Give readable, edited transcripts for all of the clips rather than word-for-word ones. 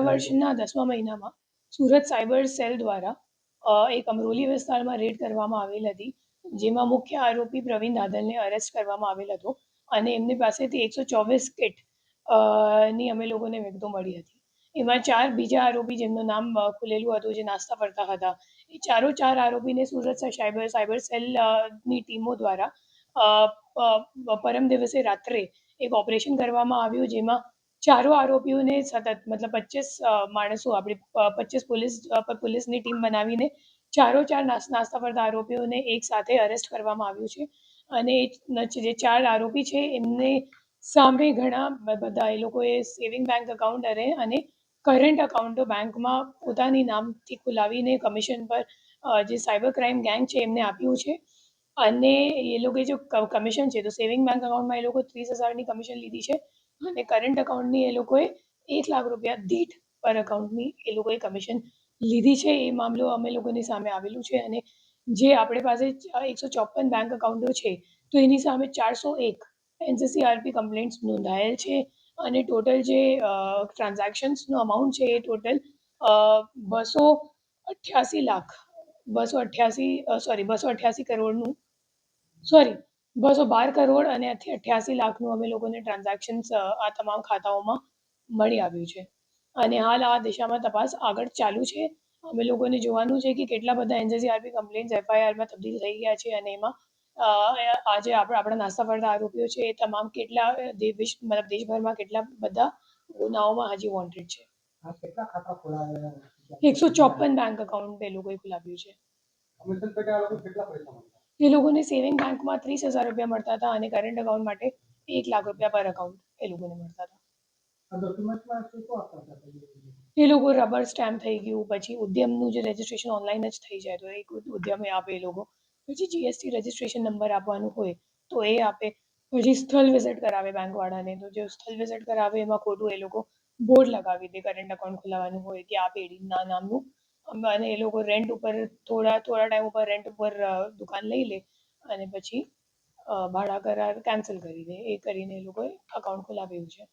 ગયા વર્ષના 10મા મહિનામાં સુરત સાયબર સેલ દ્વારા એક અમરોલી વિસ્તારમાં રેડ કરવામાં આવેલ હતી, જેમાં મુખ્ય આરોપી પ્રવીણ દાદલને અરેસ્ટ કરવામાં આવેલ હતો અને એમની પાસેથી 124 કિટ ની અમે લોકોને વિગતો મળી હતી. એમાં 4 બીજા આરોપી જેમનું નામ ખુલેલું હતું, જે નાસ્તા ફરતા હતા. એ ચાર આરોપીને સુરત સાયબર સેલની ટીમો દ્વારા પરમ દિવસે રાત્રે એક ઓપરેશન કરવામાં આવ્યું, જેમાં ચારો આરોપીઓને સતત મતલબ 25 માણસો આપણી 25 પોલીસની ટીમ બનાવીને ચાર નાસ્તા ફરતા આરોપીઓને એક સાથે અરેસ્ટ કરવામાં આવ્યું છે. અને જે 4 આરોપી છે એમને સામે ઘણા બધા એ લોકોએ સેવિંગ બેંક એકાઉન્ટ અને કરંટ અકાઉન્ટો બેંકમાં પોતાની નામથી ખોલાવીને કમિશન પર જે સાયબર ક્રાઇમ ગેંગ છે એમને આપ્યું છે. અને એ લોકોએ જો કમિશન છે તો સેવિંગ બેંક અકાઉન્ટમાં એ લોકો 30,000ની કમિશન લીધી છે અને કરંટ અકાઉન્ટની એ લોકોએ 1 લાખ રૂપિયા દીઠ પર અકાઉન્ટની એ લોકોએ કમિશન લીધી છે. એ મામલો અમે લોકોની સામે આવેલું છે અને જે આપણી પાસે 154 બેંક અકાઉન્ટો છે તો એની સામે 401 NCCRP કમ્પ્લેન્ટ્સ નોંધાયેલ છે અને ટોટલ જે ટ્રાન્ઝેક્શન્સનો અમાઉન્ટ છે એ ટોટલ 288 કરોડનું 212 કરોડ અને 88 લાખનું અમે લોકોને ટ્રાન્ઝેક્શન્સ આ તમામ ખાતાઓમાં મળી આવ્યું છે. અને હાલ આ દિશામાં તપાસ આગળ ચાલુ છે. અમે લોકોને જોવાનું છે કે કેટલા બધા NCCRP કમ્પ્લેન્ટ્સ FIRમાં તબદીલ થઈ ગયા છે અને એમાં આજે આપણા નાસ્તા ફરતા આરોપીઓ છે એ તમામ કેટલા દેશભરમાં કેટલા બધા ગુનાઓમાં હજી વોન્ટેડ છે. 154 બેંક અકાઉન્ટ એ લોકોએ ખોલાવ્યું છે. એ લોકોને સેવિંગ બેંકમાં 30,000 રૂપિયા મળતા હતા અને કરંટ અકાઉન્ટ માટે 1 લાખ રૂપિયા પર અકાઉન્ટ એ લોકોને મળતા હતા. એ લોકો રબર સ્ટેમ્પ થઈ ગયું, પછી ઉદ્યમનું જે રજિસ્ટ્રેશન ઓનલાઈન જ થઈ જાય તો એક ઉદ્યમે આપે એ લોકો, પછી GST રજિસ્ટ્રેશન નંબર આપવાનું હોય તો એ આપે, પછી સ્થળ વિઝિટ કરાવે બેંકવાળાને, તો જે સ્થળ વિઝિટ કરાવે એમાં ખોટું એ લોકો બોર્ડ લગાવી દે કરંટ અકાઉન્ટ ખોલાવવાનું હોય કે આ પેઢીના નામનું, અને એ લોકો રેન્ટ ઉપર થોડા ટાઈમ ઉપર રેન્ટ ઉપર દુકાન લઈ લે અને પછી ભાડા કરાર કેન્સલ કરી દે. એ કરીને એ લોકોએ અકાઉન્ટ ખોલાવ્યું છે.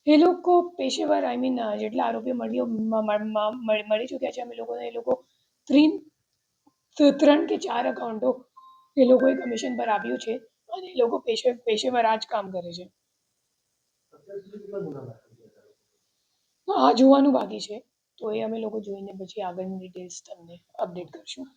એ લોકો પેશેવર જેટલા આરોપીઓ મળી ચૂક્યા છે અમે લોકોને, એ લોકો 3 કે 4 અકાઉન્ટો એ લોકોએ કમિશન પર આપ્યું છે અને એ લોકો પેશેવર આ જ કામ કરે છે. આ જોવાનું બાકી છે, તો એ અમે લોકો જોઈને પછી આગળની ડિટેલ્સ તમને અપડેટ કરશું.